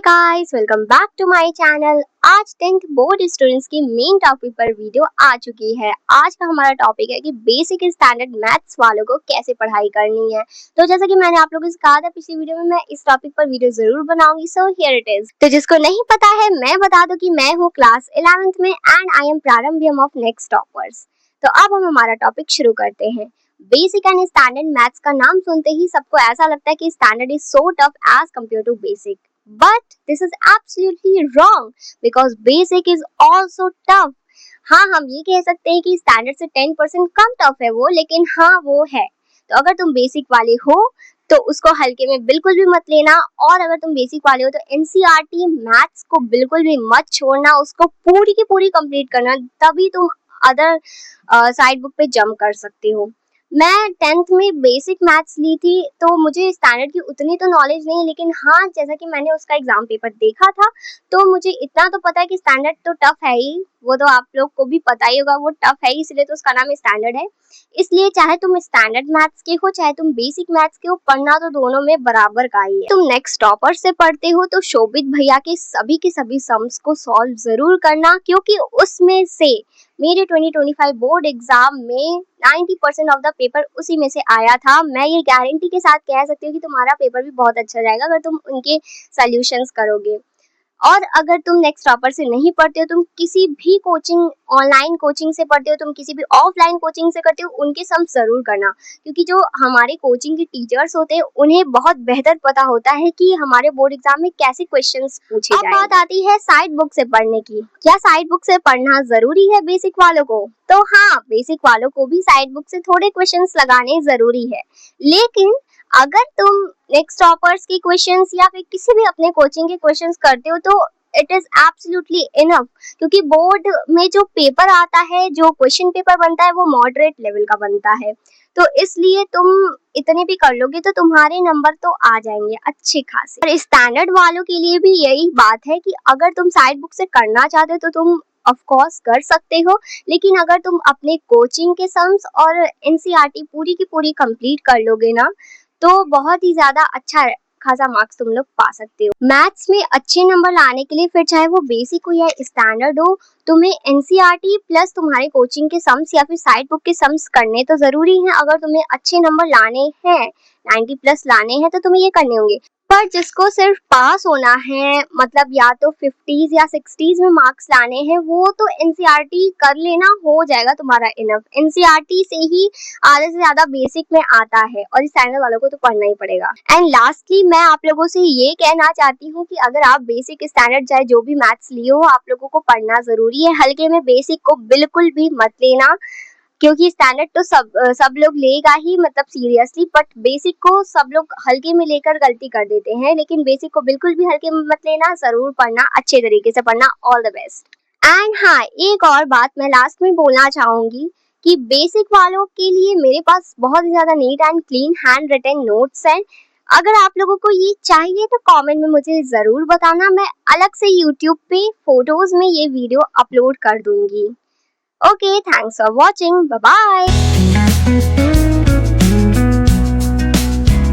Guys, welcome back to my channel. आज 10th board students की main topic पर video आ चुकी है। आज का हमारा टॉपिक है कि बेसिक स्टैंडर्ड मैथ्स वालों को कैसे पढ़ाई करनी है। तो जैसा कि मैंने आप लोगों से कहा था पिछली वीडियो में, मैं इस टॉपिक पर वीडियो जरूर बनाऊंगी, सो हियर इट इज। तो जिसको नहीं पता है मैं बता दूं कि मैं हूँ क्लास 11th में एंड आई एम प्रारंभ ऑफ नेक्स्ट टॉपर्स। तो अब हम हमारा टॉपिक शुरू करते हैं। बेसिक एंड स्टैंडर्ड मैथ्स का नाम सुनते ही सबको ऐसा लगता है कि standard is so tough as compare to basic, but this is absolutely wrong because basic is also tough। हाँ, हम ये कह सकते हैं कि स्टैंडर्ड से 10% कम टफ है वो, लेकिन हाँ वो है। तो अगर तुम बेसिक वाले हो तो उसको हल्के में बिल्कुल भी मत लेना, और अगर तुम बेसिक वाले हो तो एनसीईआरटी मैथ्स को बिल्कुल भी मत छोड़ना, उसको पूरी की पूरी कंप्लीट करना, तभी तुम अदर साइड बुक पे जंप कर सकते हो। मैं 10th में बेसिक मैथ्स ली थी तो मुझे स्टैंडर्ड की उतनी तो नॉलेज नहीं, लेकिन हाँ जैसा कि मैंने उसका एग्जाम पेपर देखा था तो मुझे इतना तो पता है कि स्टैंडर्ड तो टफ है ही, वो तो आप लोग को भी पता ही होगा, वो टफ है ही, इसलिए तो उसका नाम स्टैंडर्ड है। इसलिए चाहे तुम स्टैंडर्ड मैथ्स के हो चाहे तुम बेसिक मैथ्स के हो, पढ़ना तो दोनों में बराबर का ही है। तुम नेक्स्ट टॉपर से पढ़ते हो तो शोभित भैया के सभी सम्स को सॉल्व जरूर करना, क्योंकि उसमें से मेरे 2025 बोर्ड एग्जाम में 90% ऑफ द पेपर उसी में से आया था। मैं ये गारंटी के साथ कह सकती हूँ कि तुम्हारा पेपर भी बहुत अच्छा जाएगा अगर तुम उनके सॉल्यूशंस करोगे। और अगर तुम नेक्स्ट टॉपर से नहीं पढ़ते हो, तुम किसी भी कोचिंग, ऑनलाइन कोचिंग से पढ़ते हो, तुम किसी भी ऑफलाइन कोचिंग से करते हो, उनके सम जरूर करना, क्योंकि जो हमारे कोचिंग के टीचर्स होते हैं उन्हें बहुत बेहतर पता होता है कि हमारे बोर्ड एग्जाम में कैसे क्वेश्चंस पूछे जाएंगे। अब बात आती है साइड बुक से पढ़ने की। क्या साइड बुक से पढ़ना जरूरी है बेसिक वालों को? तो हाँ, बेसिक वालों को भी साइड बुक से थोड़े क्वेश्चंस लगाने जरूरी है, लेकिन अगर तुम नेक्स्ट टॉपर्स की क्वेश्चंस या फिर किसी भी अपने कोचिंग के क्वेश्चंस करते हो तो इट इज एब्सोल्युटली इनफ, क्योंकि बोर्ड में जो पेपर आता है, जो क्वेश्चन पेपर बनता है, वो मॉडरेट लेवल का बनता है। तो इसलिए तुम इतने भी कर लोगे तो तुम्हारे नंबर तो आ जाएंगे अच्छे खासे। और स्टैंडर्ड वालों के लिए भी यही बात है कि अगर तुम साइड बुक से करना चाहते हो तो तुम ऑफ कोर्स कर सकते हो, लेकिन अगर तुम अपने कोचिंग के सम्स और एनसीईआरटी पूरी की पूरी कंप्लीट कर लोगे ना, तो बहुत ही ज्यादा अच्छा खासा मार्क्स तुम लोग पा सकते हो। मैथ्स में अच्छे नंबर लाने के लिए, फिर चाहे वो बेसिक हो या स्टैंडर्ड हो, तुम्हें एनसीईआरटी प्लस तुम्हारे कोचिंग के सम्स या फिर साइड बुक के सम्स करने तो जरूरी हैं। अगर तुम्हें अच्छे नंबर लाने हैं, 90 प्लस लाने हैं, तो तुम्हें ये करने होंगे। पर जिसको सिर्फ पास होना है, मतलब या तो 50s या 60s में मार्क्स लाने हैं, वो तो एनसीईआरटी कर लेना, हो जाएगा तुम्हारा इनफ। एनसीईआरटी से ही आधे से ज्यादा बेसिक में आता है और स्टैंडर्ड वालों को तो पढ़ना ही पड़ेगा। एंड लास्टली मैं आप लोगों से ये कहना चाहती हूँ कि अगर आप बेसिक स्टैंडर्ड चाहे जो भी मैथ्स लिए हो, आप लोगों को पढ़ना जरूरी है। हल्के में बेसिक को बिल्कुल भी मत लेना, क्योंकि स्टैंडर्ड तो सब लोग लेगा ही, मतलब सीरियसली, बट बेसिक को सब लोग हल्के में लेकर गलती कर देते हैं, लेकिन बेसिक को बिल्कुल भी हल्के में मत लेना, जरूर पढ़ना, अच्छे तरीके से पढ़ना। All the best. एंड हाँ, एक और बात मैं लास्ट में बोलना चाहूंगी कि बेसिक वालों के लिए मेरे पास बहुत ज्यादा neat and clean handwritten notes हैं। अगर आप लोगों को ये चाहिए तो कमेंट में मुझे जरूर बताना, मैं अलग से यूट्यूब पे फोटोज में ये वीडियो अपलोड कर दूंगी। Okay, thanks for watching. Bye bye.